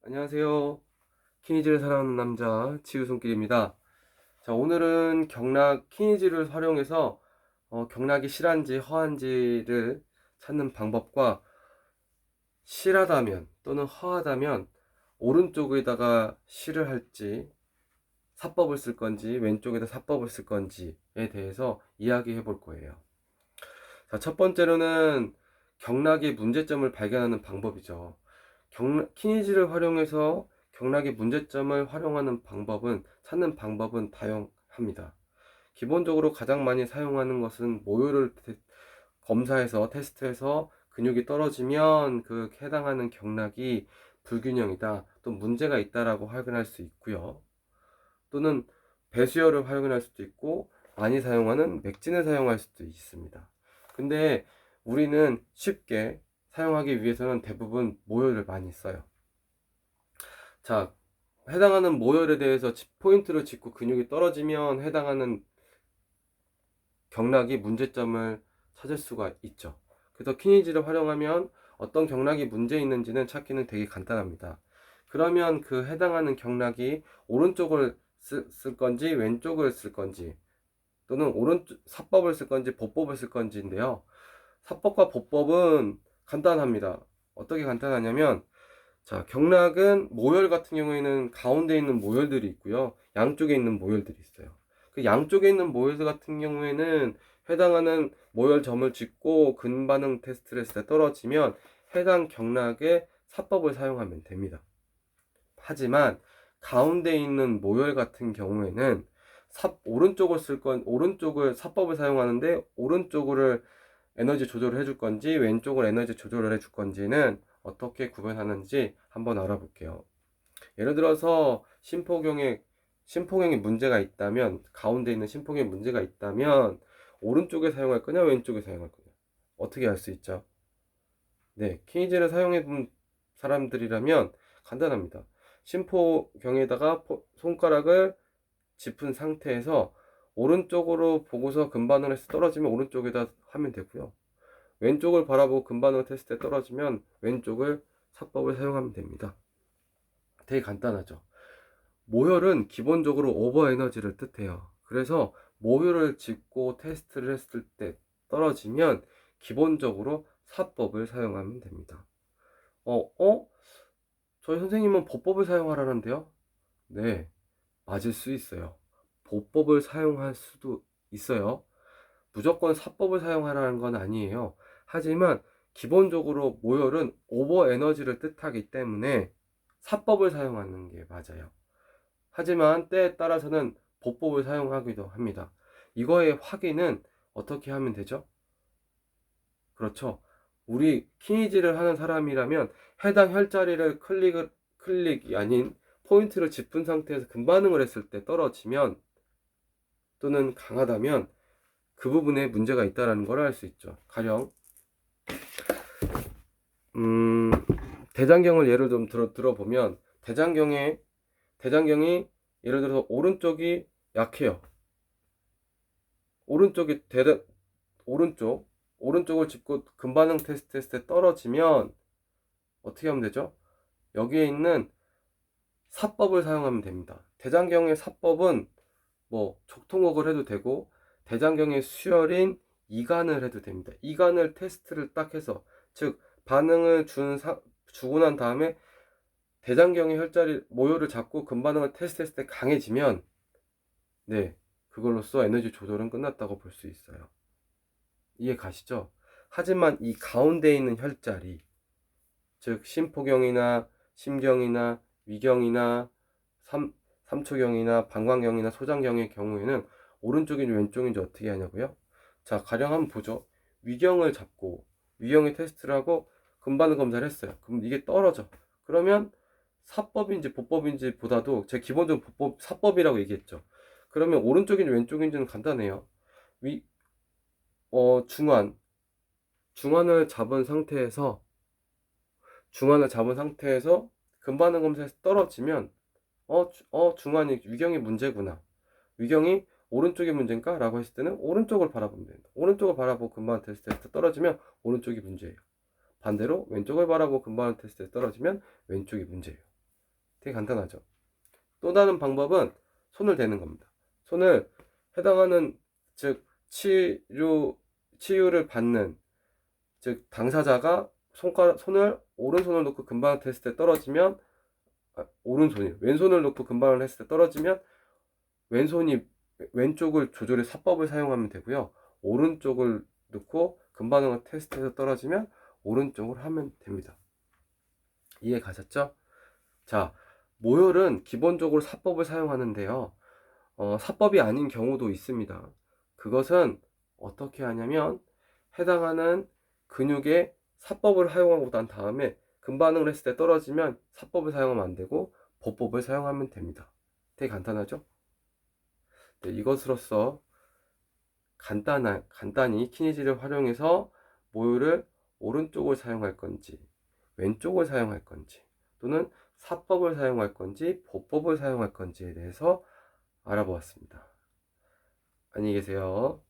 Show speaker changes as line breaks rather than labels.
안녕하세요. 키니지를 사랑하는 남자 지우손길입니다. 자, 오늘은 경락 키니지를 활용해서 경락이 실한지 허한지를 찾는 방법과 실하다면 또는 허하다면 오른쪽에다가 실을 할지 사법을 쓸 건지 왼쪽에다 사법을 쓸 건지에 대해서 이야기해 볼 거예요. 자, 첫 번째로는 경락의 문제점을 발견하는 방법이죠. 키니지를 활용해서 경락의 문제점을 찾는 방법은 다양합니다. 기본적으로 가장 많이 사용하는 것은 모유를 검사해서 테스트해서 근육이 떨어지면 그 해당하는 경락이 불균형이다, 또 문제가 있다라고 확인할 수 있고요. 또는 배수혈을 활용할 수도 있고, 많이 사용하는 맥진을 사용할 수도 있습니다. 근데 우리는 쉽게 사용하기 위해서는 대부분 모열을 많이 써요. 자, 해당하는 모열에 대해서 포인트를 짚고 근육이 떨어지면 해당하는 경락이 문제점을 찾을 수가 있죠. 그래서 키니지를 활용하면 어떤 경락이 문제 있는지는 찾기는 되게 간단합니다. 그러면 그 해당하는 경락이 오른쪽을 쓸 건지 왼쪽을 쓸 건지, 또는 사법을 쓸 건지 보법을 쓸 건지인데요. 사법과 보법은 간단합니다. 어떻게 간단하냐면, 자, 경락은 모열 같은 경우에는 가운데 있는 모열들이 있고요, 양쪽에 있는 모열들이 있어요. 그 양쪽에 있는 모열 같은 경우에는 해당하는 모열점을 짚고 근반응 테스트를 했을 때 떨어지면 해당 경락의 사법을 사용하면 됩니다. 하지만 가운데 있는 모열 같은 경우에는 오른쪽을 사법을 사용하는데, 오른쪽을 에너지 조절을 해줄 건지 왼쪽을 에너지 조절을 해줄 건지는 어떻게 구별하는지 한번 알아볼게요. 예를 들어서 심포경에 문제가 있다면, 가운데 있는 심포경에 문제가 있다면 오른쪽에 사용할 거냐 왼쪽에 사용할 거냐 어떻게 알 수 있죠? 네, 키니지를 사용해 본 사람들이라면 간단합니다. 심포경에다가 손가락을 짚은 상태에서 오른쪽으로 보고서 근반을 해서 떨어지면 오른쪽에다 하면 되고요. 왼쪽을 바라보고 근반을 했을 때 떨어지면 왼쪽을 사법을 사용하면 됩니다. 되게 간단하죠. 모혈은 기본적으로 오버 에너지를 뜻해요. 그래서 모혈을 짚고 테스트를 했을 때 떨어지면 기본적으로 사법을 사용하면 됩니다. 저희 선생님은 보법을 사용하라는데요? 네, 맞을 수 있어요. 보법을 사용할 수도 있어요. 무조건 사법을 사용하라는 건 아니에요. 하지만 기본적으로 모열은 오버 에너지를 뜻하기 때문에 사법을 사용하는 게 맞아요. 하지만 때에 따라서는 보법을 사용하기도 합니다. 이거의 확인은 어떻게 하면 되죠? 그렇죠. 우리 키니지를 하는 사람이라면 해당 혈자리를 클릭이 아닌 포인트를 짚은 상태에서 근반응을 했을 때 떨어지면, 또는 강하다면 그 부분에 문제가 있다는 걸 알 수 있죠. 가령 대장경을 예를 좀 들어보면, 대장경이 예를 들어서 오른쪽이 약해요. 오른쪽이 오른쪽을 짚고 근반응 테스트 했을 때 떨어지면 어떻게 하면 되죠? 여기에 있는 사법을 사용하면 됩니다. 대장경의 사법은 뭐 족통옥을 해도 되고, 대장경의 수혈인 이간을 해도 됩니다. 이간을 테스트를 딱 해서, 즉 반응을 주고 난 다음에 대장경의 혈자리 모혈을 잡고 근반응을 테스트했을 때 강해지면, 네, 그걸로써 에너지 조절은 끝났다고 볼 수 있어요. 이해 가시죠? 하지만 이 가운데 있는 혈자리, 즉 심포경이나 심경이나 위경이나 삼초경이나 방광경이나 소장경의 경우에는 오른쪽인지 왼쪽인지 어떻게 하냐고요? 자, 가령 한번 보죠. 위경을 잡고 위경의 테스트를 하고 근반응 검사를 했어요. 그럼 이게 떨어져. 그러면 사법인지 보법인지 보다도, 제 기본적으로 사법이라고 얘기했죠. 그러면 오른쪽인지 왼쪽인지는 간단해요. 위, 중환, 중환을 잡은 상태에서 중환을 잡은 상태에서 근반응 검사에서 떨어지면, 중환이 위경이 문제구나, 위경이 오른쪽이 문제인가? 라고 했을 때는 오른쪽을 바라보면 됩니다. 오른쪽을 바라보고 근반응 테스트에서 떨어지면 오른쪽이 문제예요. 반대로 왼쪽을 바라보고 근반응 테스트에서 떨어지면 왼쪽이 문제예요. 되게 간단하죠. 또 다른 방법은 손을 대는 겁니다. 손을 해당하는, 즉 치유를 받는, 즉 당사자가 손을 오른손을 놓고 금방을 했을 때 떨어지면, 왼손을 놓고 금방을 했을 때 떨어지면 왼쪽을 조절해 사법을 사용하면 되고요. 오른쪽을 놓고 금반응을 테스트해서 떨어지면 오른쪽을 하면 됩니다. 이해 가셨죠? 자, 모혈은 기본적으로 사법을 사용하는데요. 사법이 아닌 경우도 있습니다. 그것은 어떻게 하냐면, 해당하는 근육에 사법을 사용하고 난 다음에 금반응을 했을 때 떨어지면 사법을 사용하면 안 되고 보법을 사용하면 됩니다. 되게 간단하죠? 네, 이것으로써 간단히 키니지를 활용해서 모유를 오른쪽을 사용할 건지 왼쪽을 사용할 건지, 또는 사법을 사용할 건지 보법을 사용할 건지에 대해서 알아보았습니다. 안녕히 계세요.